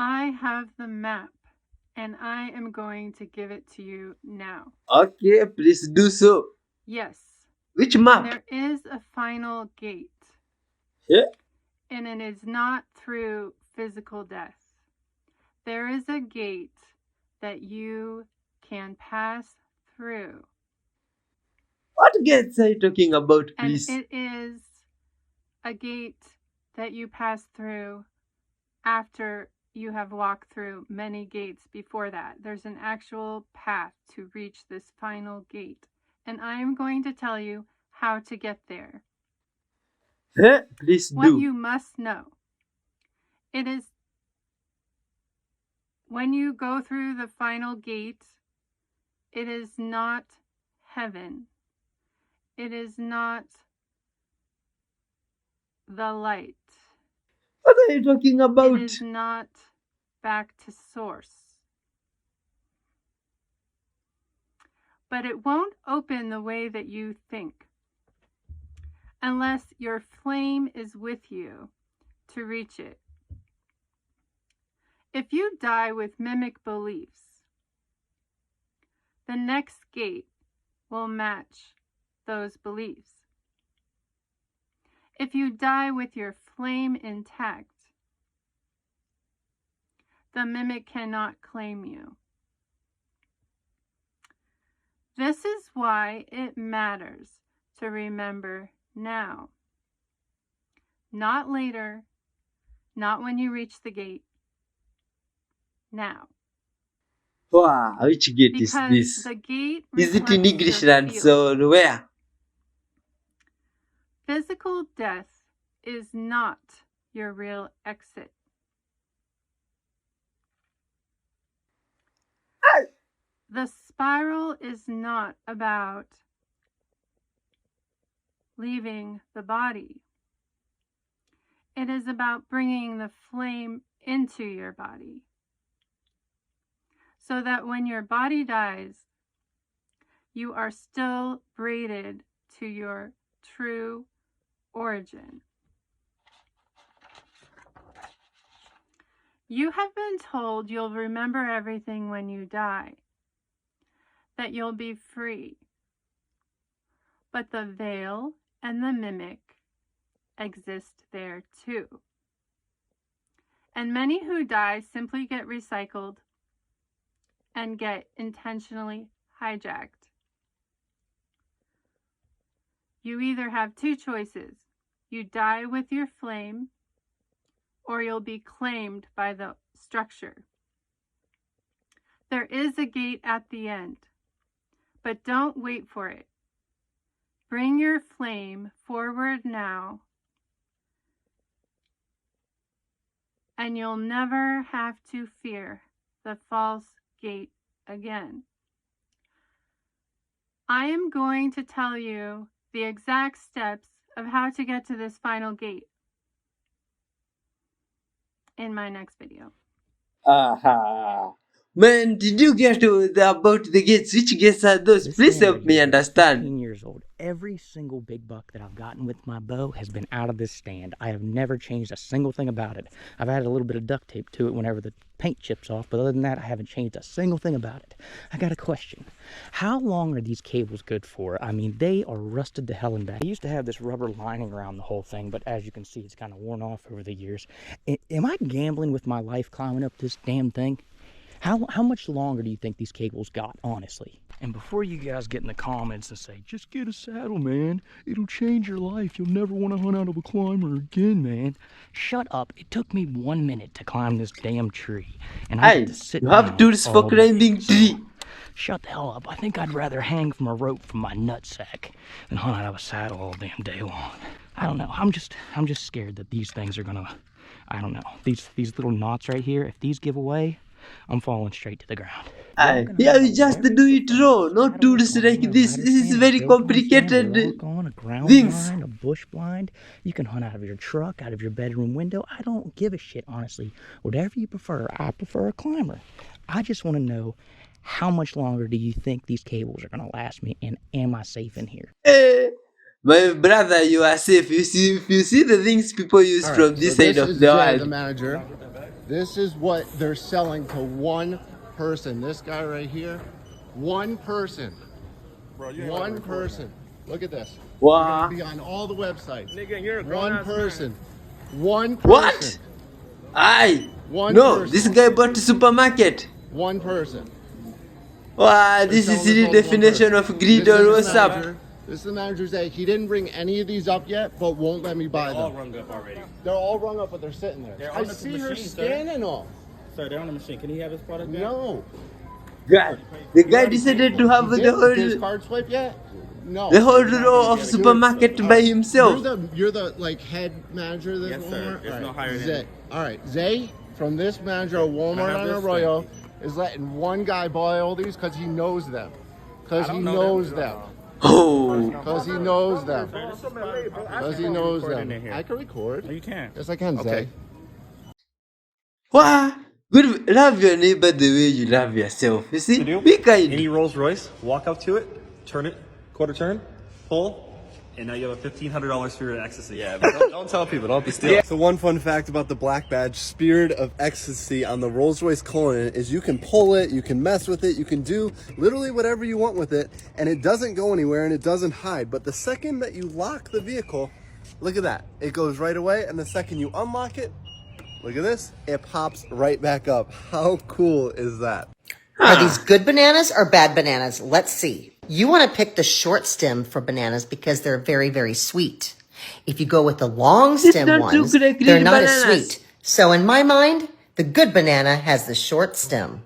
I have the map, and I am going to give it to you now. Okay, please do so. Yes, Which map? there is a final gate, Yeah? and it is not through physical death. There is a gate that you can pass through, What gates are you talking about, and please? it is a gate that you pass through after you have walked through many gates before that. There's an actual path to reach this final gate, and I am going to tell you how to get there. Huh? Please What do. you must know, it is when you go through the final gate, it is not heaven. It is not the light. What are you talking It about? is not back to source. But it won't open the way that you think unless your flame is with you to reach it. If you die with mimic beliefs, the next gate will match those beliefs. If you die with your flame intact, the mimic cannot claim you. This is why it matters to remember now. Not later, not when you reach the gate. Now. Wow, which gate is Because this? the gate Is it in reflects English your land? field. So where? Physical death is not your real exit. The spiral is not about leaving the body. It is about bringing the flame into your body so that when your body dies, you are still braided to your true origin. You have been told you'll remember everything when you die, that you'll be free. But the veil and the mimic exist there too. And many who die simply get recycled and get intentionally hijacked. You either have two choices. You die with your flame, or you'll be claimed by the structure. There is a gate at the end, but don't wait for it. Bring your flame forward now, and you'll never have to fear the false gate again. I am going to tell you the exact steps of how to get to this final gate in my next video. Aha. Man, did you get about the gates? Which gates are those? This Please stand help right me here is understand. 15 years old. Every single big buck that I've gotten with my bow has been out of this stand. I have never changed a single thing about it. I've added a little bit of duct tape to it whenever the paint chips off, but other than that, I haven't changed a single thing about it. I got a question. How long are these cables good for? I mean, they are rusted to hell and back. I used to have this rubber lining around the whole thing, but as you can see, it's kind of worn off over the years. Am I gambling with my life climbing up this damn thing? How much longer do you think these cables got, honestly? And before you guys get in the comments and say, just get a saddle, man. It'll change your life. You'll never want to hunt out of a climber again, man. Shut up. It took me 1 minute to climb this damn tree. And I Hey, had to sit you have down tools for all day. climbing tree. Shut the hell up. I think I'd rather hang from a rope from my nutsack than hunt out of a saddle all damn day long. I don't know. I'm just scared that these things are gonna, I don't know. These little knots right here, if these give away, I'm falling straight to the ground. Hey, yeah, you just do it raw. No tools like this. This is very complicated On a ground things. blind, a bush blind. You can hunt out of your truck, out of your bedroom window. I don't give a shit, honestly. Whatever you prefer, I prefer a climber. I just want to know, how much longer do you think these cables are going to last me, and am I safe in here? Hey, My brother, you are safe. If you see the things people use All from right, this so side this of is the Jay, the world. manager. This is what they're selling to one person. This guy right here, one person. One person. Look at this. We're gonna Wow. be on all the websites. Nigga, you're a One grown-ass man. person. One What? person. Aye. One No, this person. guy bought to supermarket. One person. Wow, They're this is selling this the all to one definition person. of greed This or is the what's up. manager. This is the manager saying he didn't bring any of these up yet, but won't let me buy All them. rung up already. They're all rung up, but they're sitting there. They're I on the see her machine, sir. scanning them. Sir, they're on the machine. Can he have his product back? No. God, the guy decided to have He the didn't. His whole card swipe yet? No. row of supermarket by himself. You're the like head manager of this Yes, sir. Walmart. There's All no higher than Zay. me. All right, Zay from this manager of Walmart have on this Arroyo is letting one guy buy all these because he knows them. Because I he don't know knows them. them. Oh, Because he knows them. Because he knows Recording them. in here. I can record. No, you can't. Yes, I can. Okay. Zay. wow. Good. Love your neighbor the way you love yourself. You see? do? Be kind. Any Rolls Royce, walk up to it, turn it, quarter turn, pull, and now you have a $1,500 spirit of ecstasy. Yeah, but don't tell people, don't be stealing. So one fun fact about the black badge, Spirit of Ecstasy on the Rolls Royce Cullinan is you can pull it, you can mess with it, you can do literally whatever you want with it, and it doesn't go anywhere and it doesn't hide. But the second that you lock the vehicle, look at that, it goes right away, and the second you unlock it, look at this, it pops right back up. How cool is that? Are these good bananas or bad bananas? Let's see. You want to pick the short stem for bananas because they're very, very sweet. If you go with the long stem don't ones, look like they're real not as bananas. sweet. So in my mind, the good banana has the short stem.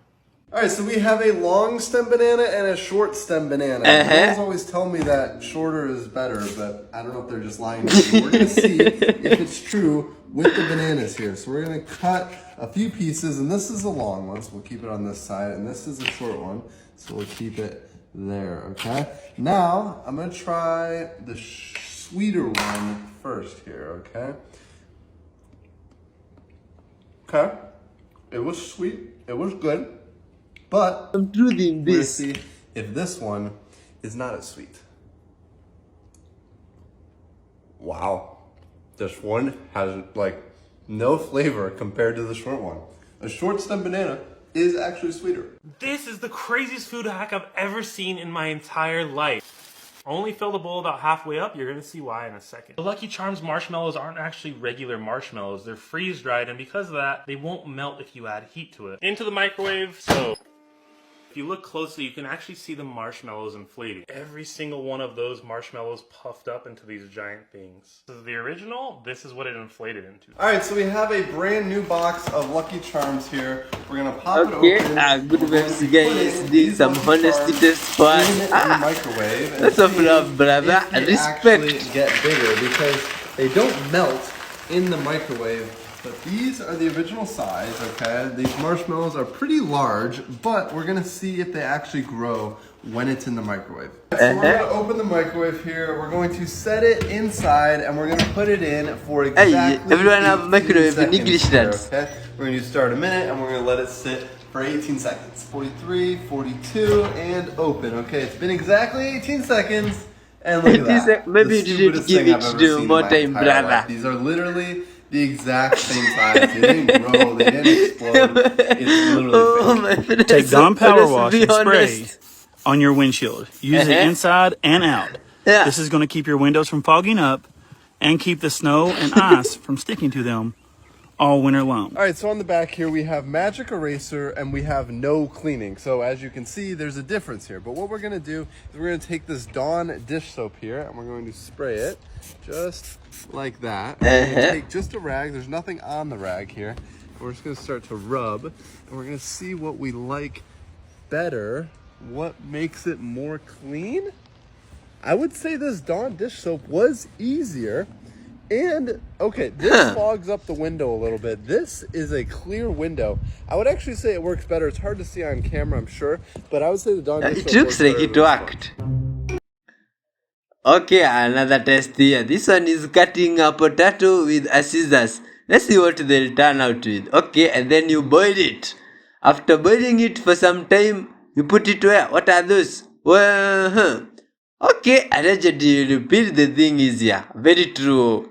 All right, so we have a long stem banana and a short stem banana. Girls always tell me that shorter is better, but I don't know if they're just lying to me. We're gonna see if it's true with the bananas here. So we're gonna cut a few pieces, and this is a long one, so we'll keep it on this side, and this is a short one, so we'll keep it there, okay? Now, I'm gonna try the sweeter one first here, okay? Okay, it was sweet, it was good. But I'm truth in we're gonna this. see if this one is not as sweet. Wow. This one has like no flavor compared to the short one. A short stem banana is actually sweeter. This is the craziest food hack I've ever seen in my entire life. Only fill the bowl about halfway up, you're gonna see why in a second. The Lucky Charms marshmallows aren't actually regular marshmallows, they're freeze dried, and because of that, they won't melt if you add heat to it. Into the microwave, so if you look closely, you can actually see the marshmallows inflating. Every single one of those marshmallows puffed up into these giant things. This is the original, this is what it inflated into. All right, so we have a brand new box of Lucky Charms here. We're gonna pop Okay, it open. good We're going vibes, to guys. put Doing these some Lucky honesty Charms test for us. in the microwave. and Lots of see love, brother. if they Respect. actually get bigger because they don't melt in the microwave. But these are the original size, okay? These marshmallows are pretty large, but we're gonna see if they actually grow when it's in the microwave. So we're gonna open the microwave here, we're going to set it inside, and we're gonna put it in for exactly everyone have 18 microwave in seconds English here, dance. okay? We're gonna start a minute, and we're gonna let it sit for 18 seconds. 43, 42, and open. Okay, it's been exactly 18 seconds, and look at that. Maybe The you didn't stupidest give thing it I've ever to seen in more my time, entire brother. life. These are literally the exact same size. They didn't grow, they didn't explode. It's literally fake. my goodness. Take Dawn Power Let's Wash be and spray honest. on your windshield. Use it inside and out. Yeah. This is going to keep your windows from fogging up and keep the snow and ice from sticking to them all winter long. All right, so on the back here we have Magic Eraser and we have no cleaning. So as you can see, there's a difference here. But what we're gonna do is we're gonna take this Dawn dish soap here and we're going to spray it just like that. We're gonna take just a rag, there's nothing on the rag here. And we're just gonna start to rub and we're gonna see what we like better, what makes it more clean. I would say this Dawn dish soap was easier. And, okay, this fogs up the window a little bit. This is a clear window. I would actually say it works better. It's hard to see on camera, I'm sure. But I would say the Dawn dish soap It looks works like better it than this one. worked. Okay, another test here. This one is cutting a potato with a scissors. Let's see what they'll turn out with. Okay, and then you boil it. After boiling it for some time, you put it where? What are those? Well, Okay, allegedly you repeat the thing easier. Very true.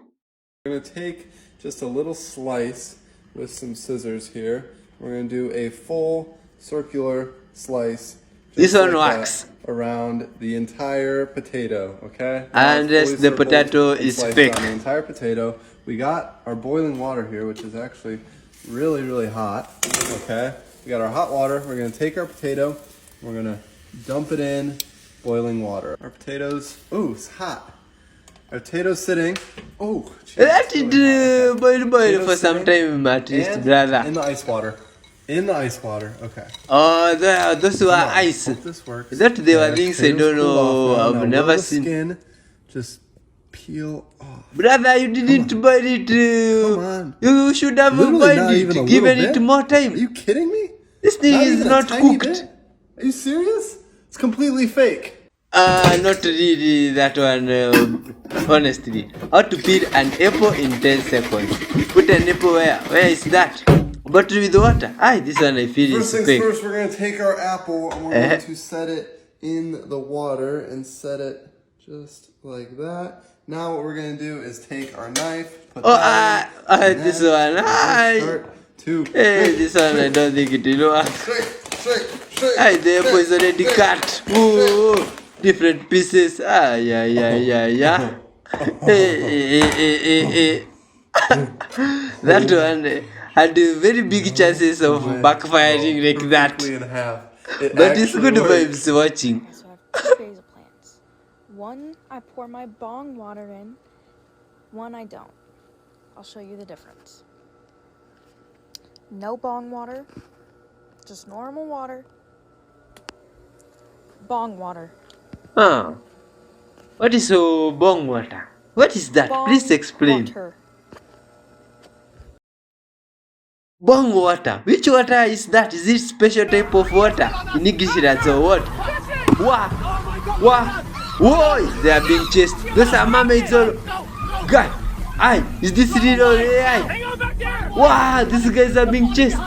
We're going to take just a little slice with some scissors here. We're going to do a full circular slice. This Just one like works. that, around the entire potato, okay? Unless fully the circled potato and is sliced fake. on the entire potato. We got our boiling water here, which is actually really, really hot, okay? We got our hot water. We're going to take our potato. We're going to dump it in boiling water. Our potatoes, ooh, it's hot. Our potatoes sitting, oh, geez, Let it's it really hot, okay. boil Potatoes for some sitting time at least, and brother. in the ice water. In the ice water, okay. Oh, those were Come on, ice. hope this works. That they were Our things I potatoes don't cooled know. off now. I've Now, will never the seen. skin just peel off? Brother, you didn't boil it. Come on. You should have Literally boiled not even a it, little given it bit? more Are time. you kidding me? This thing Not is even a not tiny cooked. bit? Are you serious? It's completely fake. Not really that one, honestly. How to peel an apple in 10 seconds. Put an apple where? Where is that? Bottle with water. This one I feel First is things fake. first, we're going to take our apple and we're going to set it in the water and set it just like that. Now what we're going to do is take our knife, put that in, and this then one. start to Hey, this one I don't think it will work. shake, The apple is already cut. Ooh, different pieces. Yeah. Hey. That one had very big chances of backfiring like that. perfectly in half. But it's good vibes watching. So I have two trays of plants. One I pour my bong water in, one I don't. I'll show you the difference. No bong water, just normal water. Bong water. What is bong water? What is that? Bong Please explain. water. Bong water. Which water is that? Is it special type of water? In English that's what? Whoa! They are being chased. Those are mermaids all. God! Is this real or AI? Wow! These guys are being chased.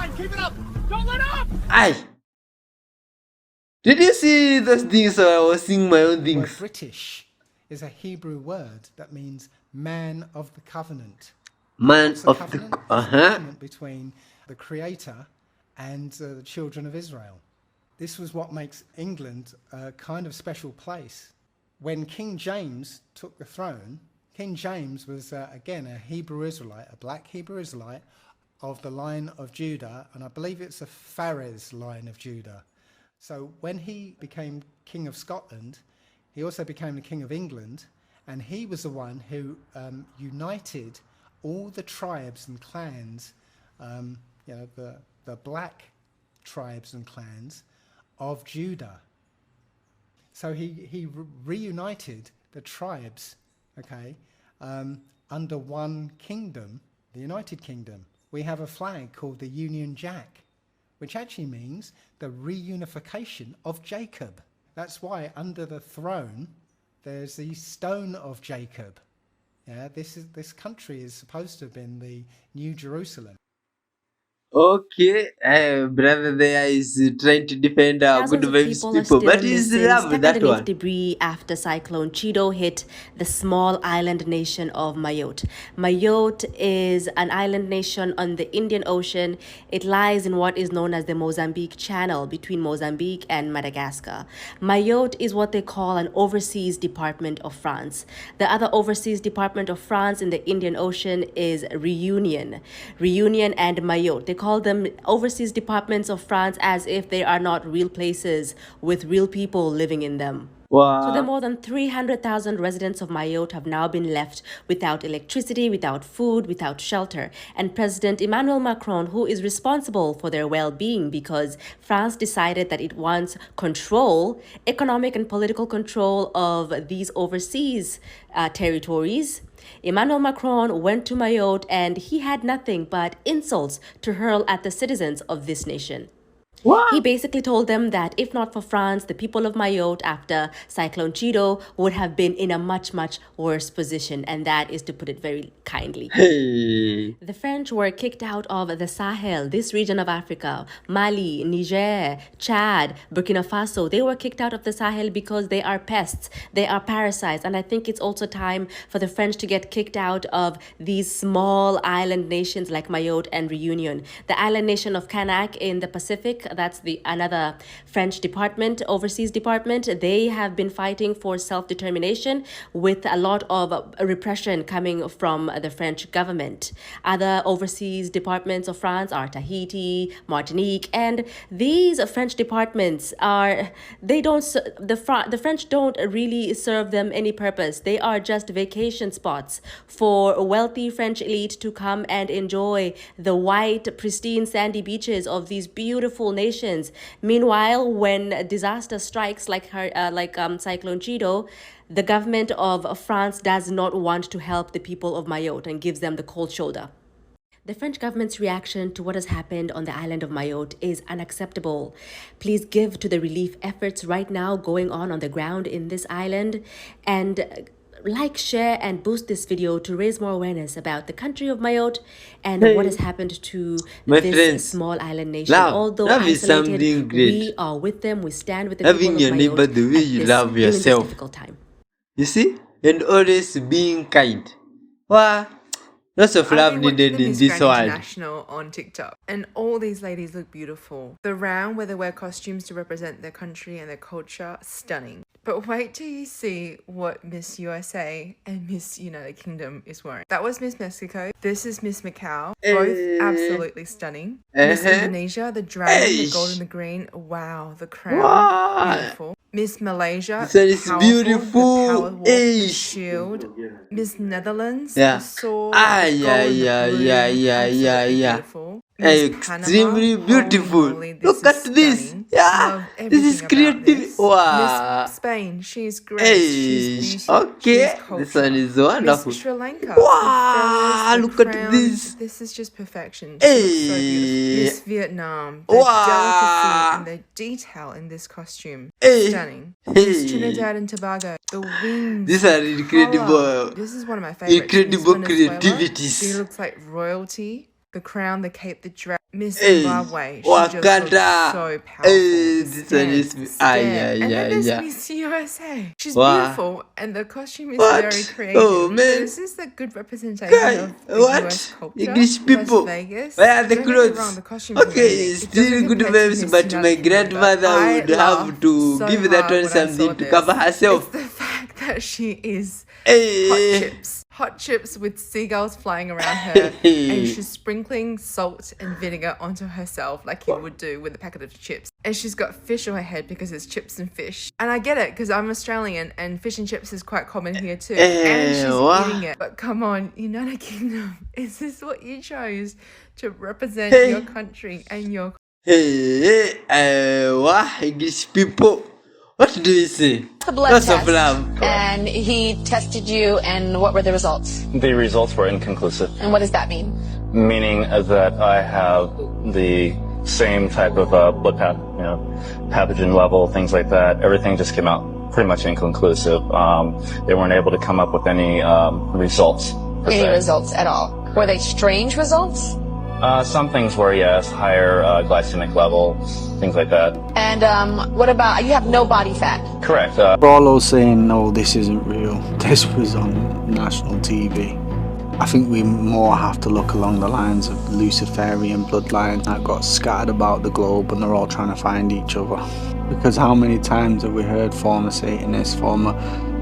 Did you see those things or I was seeing my own The things? word British is a Hebrew word that means man of the covenant. Man What's the of covenant? the... It's the covenant between the Creator and the children of Israel. This was what makes England a kind of special place. When King James took the throne, King James was, again, a Hebrew Israelite, a black Hebrew Israelite of the line of Judah, and I believe it's a Phares line of Judah. So when he became King of Scotland, he also became the King of England, and he was the one who united all the tribes and clans, the black tribes and clans of Judah. So he reunited the tribes, under one kingdom, the United Kingdom. We have a flag called the Union Jack, which actually means the reunification of Jacob. That's why under the throne there's the stone of Jacob. Yeah, this country is supposed to have been the New Jerusalem. Okay, brother there is trying to defend our good Thousands of vibes people are people, still but he's missing love stuck that underneath one. debris after Cyclone Chido hit the small island nation of Mayotte. Mayotte is an island nation on the Indian Ocean. It lies in what is known as the Mozambique Channel between Mozambique and Madagascar. Mayotte is what they call an overseas department of France. The other overseas department of France in the Indian Ocean is Reunion. Reunion and Mayotte. They call them overseas departments of France as if they are not real places with real people living in them. Wow. So the more than 300,000 residents of Mayotte have now been left without electricity, without food, without shelter. And President Emmanuel Macron, who is responsible for their well-being because France decided that it wants control, economic and political control of these overseas territories, Emmanuel Macron went to Mayotte and he had nothing but insults to hurl at the citizens of this nation. He basically told them that if not for France, the people of Mayotte after Cyclone Chido would have been in a much, much worse position. And that is to put it very kindly. Hey. The French were kicked out of the Sahel, this region of Africa, Mali, Niger, Chad, Burkina Faso. They were kicked out of the Sahel because they are pests, they are parasites. And I think it's also time for the French to get kicked out of these small island nations like Mayotte and Reunion. The island nation of Kanak in the Pacific, that's another French department, overseas department. They have been fighting for self-determination with a lot of repression coming from the French government. Other overseas departments of France are Tahiti, Martinique, and these French departments are, the French don't really serve them any purpose. They are just vacation spots for a wealthy French elite to come and enjoy the white, pristine, sandy beaches of these beautiful nations. Meanwhile, when disaster strikes like Cyclone Chido, the government of France does not want to help the people of Mayotte and gives them the cold shoulder. The French government's reaction to what has happened on the island of Mayotte is unacceptable. Please give to the relief efforts right now going on the ground in this island, and like, share, and boost this video to raise more awareness about the country of Mayotte and what has happened to My this friends, small island nation. love, Although love is isolated, something great. we are with them. We stand with the Loving people your of neighbor Mayotte the way you love during this yourself. difficult time. You see? And always being kind. Wow. Lots of love I've been needed watching the in Miss this Grand world. International on TikTok, and all these ladies look beautiful. The round where they wear costumes to represent their country and their culture, stunning. But wait till you see what Miss USA and Miss United Kingdom is wearing. That was Miss Mexico. This is Miss Macau. Both absolutely stunning. Miss Indonesia, the dragon, the gold and the green. Wow, the crown, Wow. beautiful. Miss Malaysia, This one is powerful, beautiful. the power walk, the Eish. shield. Miss Netherlands, Yeah. the sword, Ah, the yeah, gold, yeah, the blue, yeah, yeah, yeah, absolutely yeah. beautiful. Miss Panama, Extremely beautiful. holy moly, this Look is at this. stunning. Yeah. Love This is everything about creative. this. Wow. Miss Spain, she's great. She's Eish. beauty. Okay. She's culture. This one is wonderful. Miss Sri Lanka, Wow. the feathers, the Look crown. at this. This is just perfection. She looks so beautiful. Miss Vietnam, the delicacy and the detail in this costume, stunning. Miss Trinidad and Tobago, the wings. These are incredible. Color. This is one of my favorites. Incredible Miss Venezuela, creativities. she looks like royalty. The crown, the cape, the dress. Miss Hey, Zimbabwe, she Wakanda. just looks so powerful. Hey, The this one is stance, the ah, stare. yeah, And yeah, then there's yeah. Miss USA. She's Wow. beautiful, and the costume is What? very creative. Oh, man. This is a good representation Guy, of the what? US culture. English people. Las Vegas. Where are the Don't get me clothes? wrong, the costume's Okay, amazing. It still doesn't good compare to vibes, Miss but my United Kingdom, but grandmother I would have laughed to so give that hard one when I saw something to this. cover herself. It's the fact that she is Hey. hot chips. Hot chips with seagulls flying around her, and she's sprinkling salt and vinegar onto herself like you would do with a packet of chips. And she's got fish on her head because it's chips and fish. And I get it because I'm Australian and fish and chips is quite common here too. And she's wow. eating it. But come on, United Kingdom, is this what you chose to represent Hey. your country and your Hey, wow, English people. What do you say? The blood Lots test, of love. and he tested you, and what were the results? The results were inconclusive, And what does that mean? meaning that I have the same type of blood pathogen level, things like that. Everything just came out pretty much inconclusive. They weren't able to come up with any results. Per Any se. results at all? Were they strange results? Some things were, yes, higher glycemic level, things like that. And what about, you have no body fat? Correct. Barlow saying, no, this isn't real. This was on national TV. I think we more have to look along the lines of Luciferian bloodlines that got scattered about the globe and they're all trying to find each other. Because how many times have we heard former Satanists, former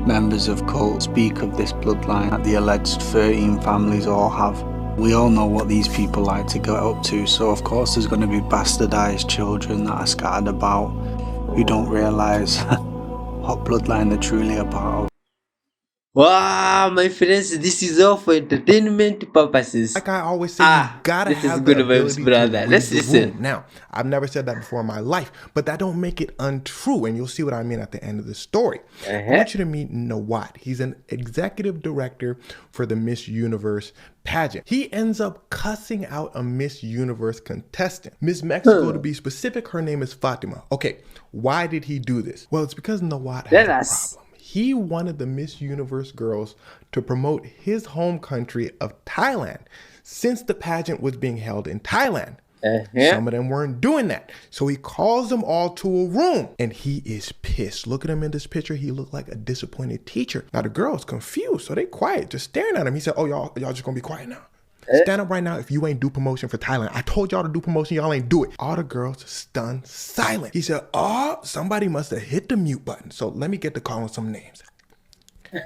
members of cults speak of this bloodline that the alleged 13 families all have? We all know what these people like to get up to, so of course there's going to be bastardized children that are scattered about who don't realise what bloodline they're truly a part of. Wow, my friends, this is all for entertainment purposes. Like I always say, you gotta this is have good the vibes, ability brother. to Let's read the listen. room. Now, I've never said that before in my life, but that don't make it untrue, and you'll see what I mean at the end of the story. I want you to meet Nawat. He's an executive director for the Miss Universe pageant. He ends up cussing out a Miss Universe contestant. Miss Mexico, to be specific, her name is Fatima. Okay, why did he do this? Well, it's because Nawat has a problem. He wanted the Miss Universe girls to promote his home country of Thailand since the pageant was being held in Thailand. Some of them weren't doing that. So he calls them all to a room and he is pissed. Look at him in this picture. He looked like a disappointed teacher. Now the girls confused, so they quiet, just staring at him. He said, oh, y'all just gonna be quiet now. Stand up right now if you ain't do promotion for Thailand. I told y'all to do promotion, y'all ain't do it. All the girls stunned silent. He said, oh, somebody must have hit the mute button. So let me get to calling some names.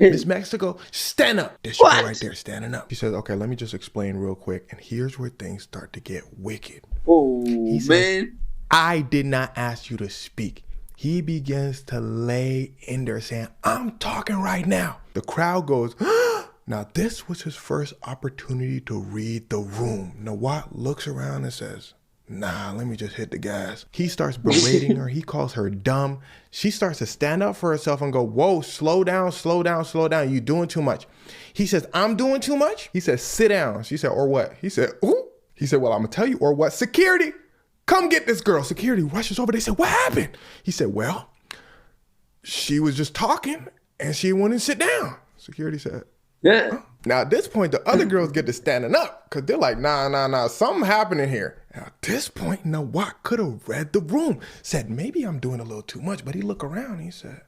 Miss Mexico, stand up. There she go right there, standing up. He says, okay, let me just explain real quick. And here's where things start to get wicked. Oh, he said, I did not ask you to speak. He begins to lay in there saying, I'm talking right now. The crowd goes, now, this was his first opportunity to read the room. Nawat looks around and says, nah, let me just hit the gas. He starts berating her. He calls her dumb. She starts to stand up for herself and go, whoa, slow down, slow down, slow down. You're doing too much. He says, I'm doing too much? He says, sit down. She said, or what? He said, ooh. He said, well, I'm going to tell you, or what? Security, come get this girl. Security rushes over. They said, what happened? He said, well, she was just talking and she wouldn't sit down. Security said, yeah. Now, at this point, the other girls get to standing up because they're like, nah, something happening here. Now, at this point, Nawat could have read the room, said, maybe I'm doing a little too much, but he looked around and he said,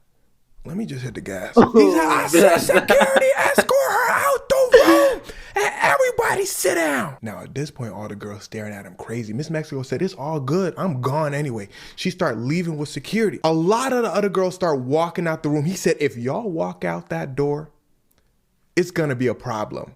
let me just hit the gas. He said, I said, security, escort her out the room and everybody sit down. Now, at this point, all the girls staring at him crazy. Miss Mexico said, it's all good. I'm gone anyway. She started leaving with security. A lot of the other girls start walking out the room. He said, if y'all walk out that door, it's gonna be a problem.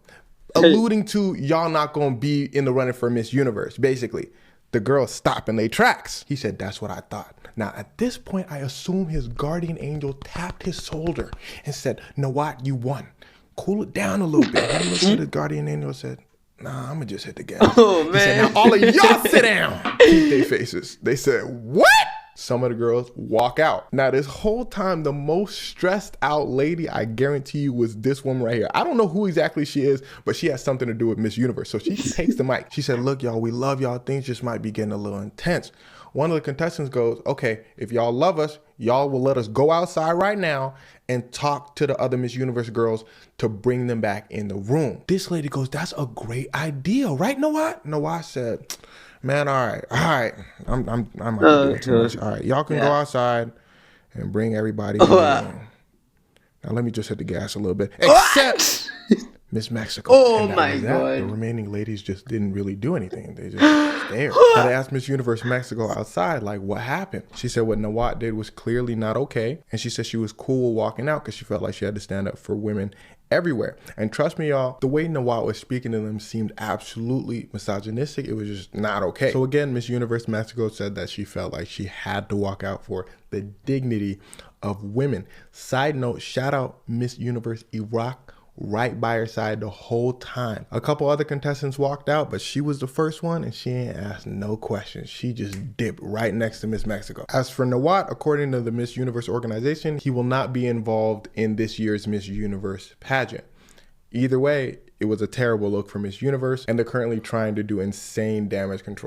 Alluding to y'all not gonna be in the running for Miss Universe. Basically, the girls stop in their tracks. He said, that's what I thought. Now, at this point, I assume his guardian angel tapped his shoulder and said, Nawat, you won. Cool it down a little bit. He looked at the guardian angel and said, nah, I'm gonna just hit the gas. Oh, man. He said, now all of y'all sit down. Keep their faces. They said, what? Some of the girls walk out. Now, this whole time, the most stressed out lady, I guarantee you, was this woman right here. I don't know who exactly she is, but she has something to do with Miss Universe. So she takes the mic. She said, look, y'all, we love y'all. Things just might be getting a little intense. One of the contestants goes, okay, if y'all love us, y'all will let us go outside right now and talk to the other Miss Universe girls to bring them back in the room. This lady goes, that's a great idea, right, Nawat? Nawat said, man, all right. I'm doing too much. All right, y'all can go outside and bring everybody in. Now let me just hit the gas a little bit. Except Miss Mexico. Oh my God. The remaining ladies just didn't really do anything. They just stared. Now they asked Miss Universe Mexico outside, like, what happened? She said what Nawat did was clearly not okay. And she said she was cool walking out because she felt like she had to stand up for women everywhere. And trust me, y'all, the way Nawat was speaking to them seemed absolutely misogynistic. It was just not okay. So again, Miss Universe Mexico said that she felt like she had to walk out for the dignity of women. Side note, shout out Miss Universe Iraq, right by her side the whole time. A couple other contestants walked out, but she was the first one and she ain't asked no questions. She just dipped right next to Miss Mexico. As for Nawat, according to the Miss Universe organization, he will not be involved in this year's Miss Universe pageant. Either way, it was a terrible look for Miss Universe, and they're currently trying to do insane damage control.